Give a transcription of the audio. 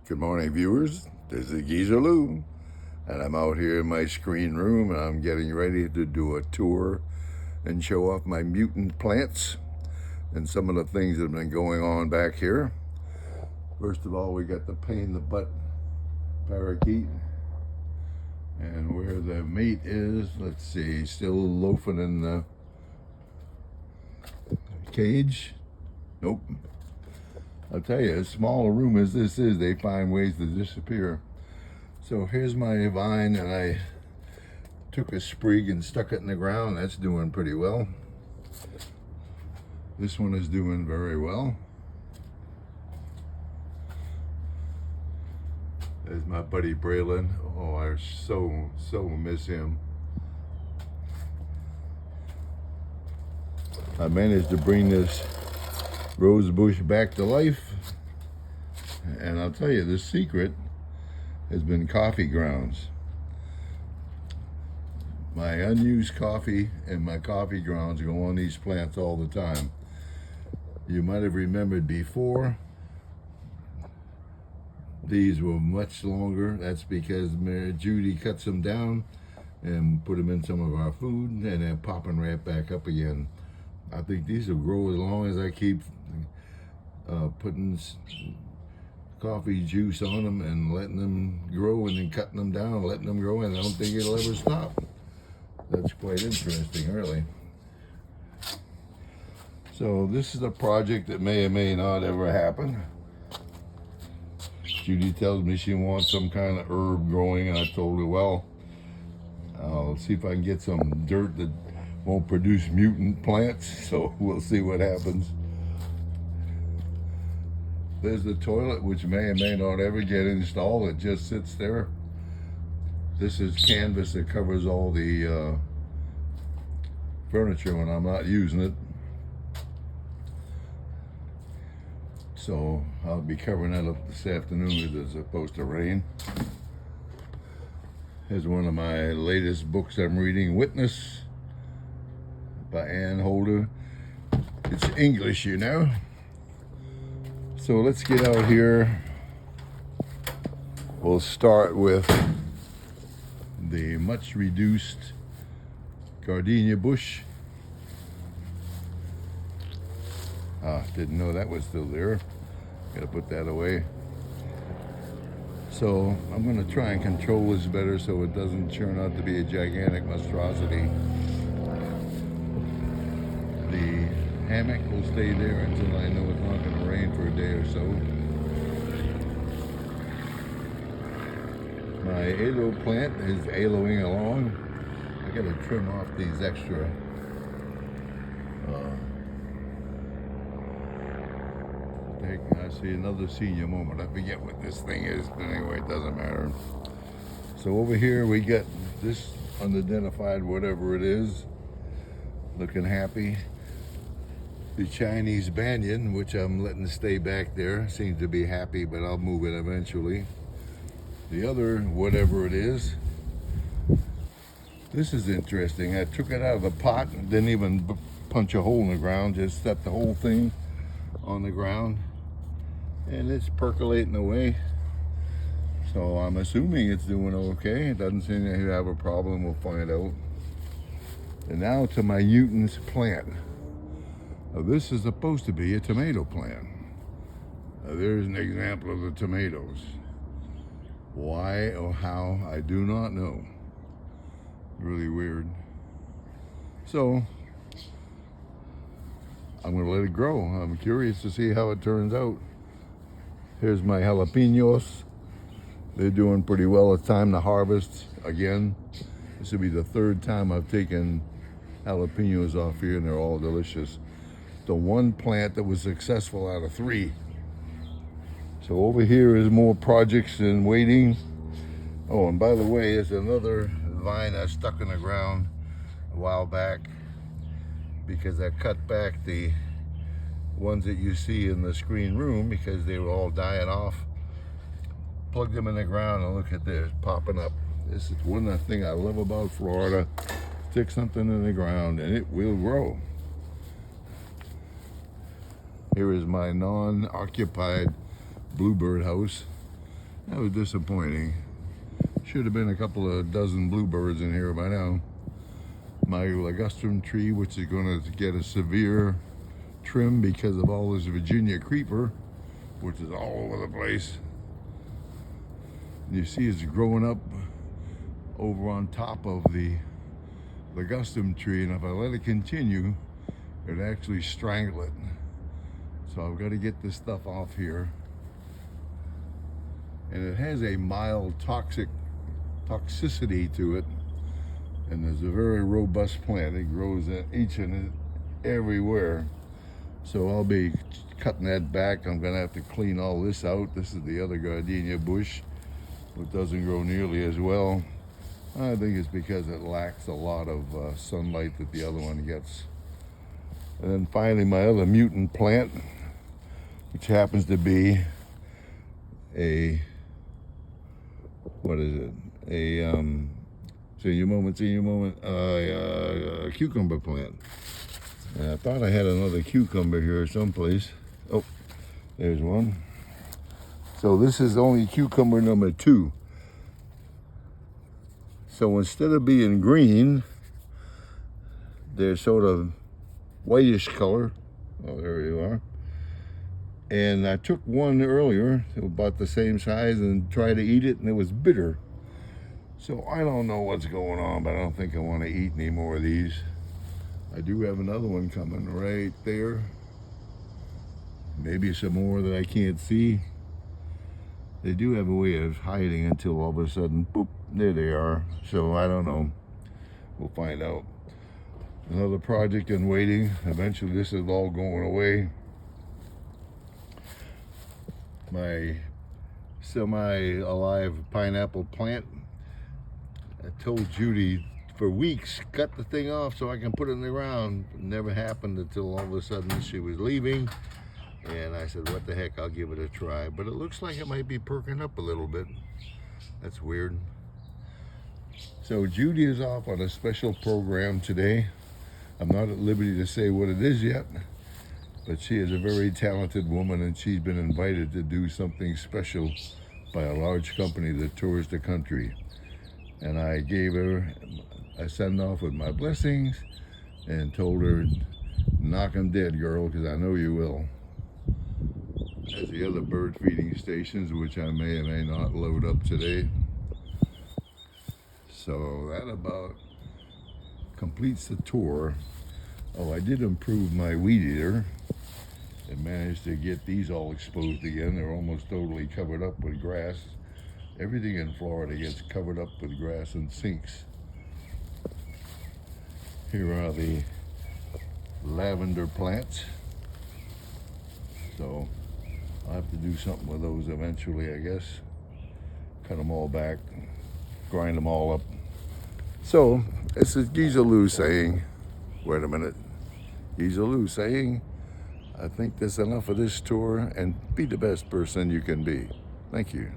Good morning, viewers. This is Geezer Lou, and I'm out here in my screen room, and I'm getting ready to do a tour and show off my mutant plants and some of the things that have been going on back here. First of all, we got the pain in the butt parakeet, and where the mate is, let's see, still loafing in the cage. Nope. I'll tell you, as small a room as this is, they find ways to disappear. So here's my vine, and I took a sprig and stuck it in the ground. That's doing pretty well. This one is doing very well. There's my buddy Braylon. Oh, I so miss him. I managed to bring this rose bush back to life, and I'll tell you, the secret has been coffee grounds. My unused coffee and my coffee grounds go on these plants all the time. You might have remembered before, these were much longer. That's because Mary Judy cuts them down and put them in some of our food, and they're popping right back up again. I think these will grow as long as I keep putting coffee juice on them and letting them grow, and then cutting them down and letting them grow, and I don't think it'll ever stop. That's quite interesting, really. So this is a project that may or may not ever happen. Judy tells me she wants some kind of herb growing, and I told her, well, I'll see if I can get some dirt that won't produce mutant plants, so we'll see what happens. There's the toilet, which may or may not ever get installed. It just sits there. This is canvas that covers all the furniture when I'm not using it. So I'll be covering that up this afternoon because it's supposed to rain. Here's one of my latest books I'm reading, Witness by Ann Holder. It's English, you know. So let's get out here. We'll start with the much reduced gardenia bush. Didn't know that was still there. Gotta put that away. So I'm gonna try and control this better so it doesn't turn out to be a gigantic monstrosity. The hammock will stay there until I know it's not going to rain for a day or so. My aloe plant is aloeing along. I got to trim off these extra I see another senior moment. I forget what this thing is, but anyway, it doesn't matter. So over here we got this unidentified whatever it is, looking happy. The Chinese banyan, which I'm letting stay back there, seems to be happy, but I'll move it eventually. The other, whatever it is, this is interesting. I took it out of the pot and didn't even punch a hole in the ground, just set the whole thing on the ground, and it's percolating away. So I'm assuming it's doing okay. It doesn't seem to have a problem. We'll find out. And now to my mutants plant. Now, this is supposed to be a tomato plant. Now, there's an example of the tomatoes. Why or how, I do not know. Really weird. So, I'm gonna let it grow. I'm curious to see how it turns out. Here's my jalapeños. They're doing pretty well. It's time to harvest again. This will be the third time I've taken jalapeños off here, and they're all delicious. The one plant that was successful out of 3. So over here is more projects in waiting. Oh, and by the way, there's another vine I stuck in the ground a while back because I cut back the ones that you see in the screen room because they were all dying off. Plug them in the ground and look at this popping up. This is one thing I love about Florida. Stick something in the ground and it will grow. Here is my non-occupied bluebird house. That was disappointing. Should have been a couple of dozen bluebirds in here by now. My ligustrum tree, which is going to get a severe trim because of all this Virginia creeper, which is all over the place. You see it's growing up over on top of the ligustrum tree, and if I let it continue, it'd actually strangle it. So I've got to get this stuff off here. And it has a mild toxicity to it, and there's a very robust plant. It grows each and everywhere. So I'll be cutting that back. I'm gonna have to clean all this out. This is the other gardenia bush, which doesn't grow nearly as well. I think it's because it lacks a lot of sunlight that the other one gets. And then finally my other mutant plant, which happens to be a, what is it? A senior moment, a cucumber plant. And I thought I had another cucumber here someplace. Oh, there's one. So this is only cucumber number 2. So instead of being green, they're sort of whitish color. Oh, there you are. And I took one earlier, about the same size, and tried to eat it, and it was bitter. So I don't know what's going on, but I don't think I want to eat any more of these. I do have another one coming right there. Maybe some more that I can't see. They do have a way of hiding until all of a sudden, boop, there they are. So I don't know. We'll find out. Another project in waiting. Eventually this is all going away. My semi-alive pineapple plant. I told Judy for weeks, cut the thing off so I can put it in the ground. It never happened until all of a sudden she was leaving. And I said, what the heck, I'll give it a try. But it looks like it might be perking up a little bit. That's weird. So Judy is off on a special program today. I'm not at liberty to say what it is yet, but she is a very talented woman, and she's been invited to do something special by a large company that tours the country. And I gave her a send-off with my blessings and told her, knock 'em dead, girl, because I know you will. There's the other bird feeding stations, which I may or may not load up today. So that about completes the tour. Oh, I did improve my weed eater and managed to get these all exposed again. They're almost totally covered up with grass. Everything in Florida gets covered up with grass and sinks. Here are the lavender plants. So I'll have to do something with those eventually, I guess. Cut them all back, grind them all up. So it's a Giza Lou saying, wait a minute, Giza Lou saying, I think that's enough of this tour, and be the best person you can be. Thank you.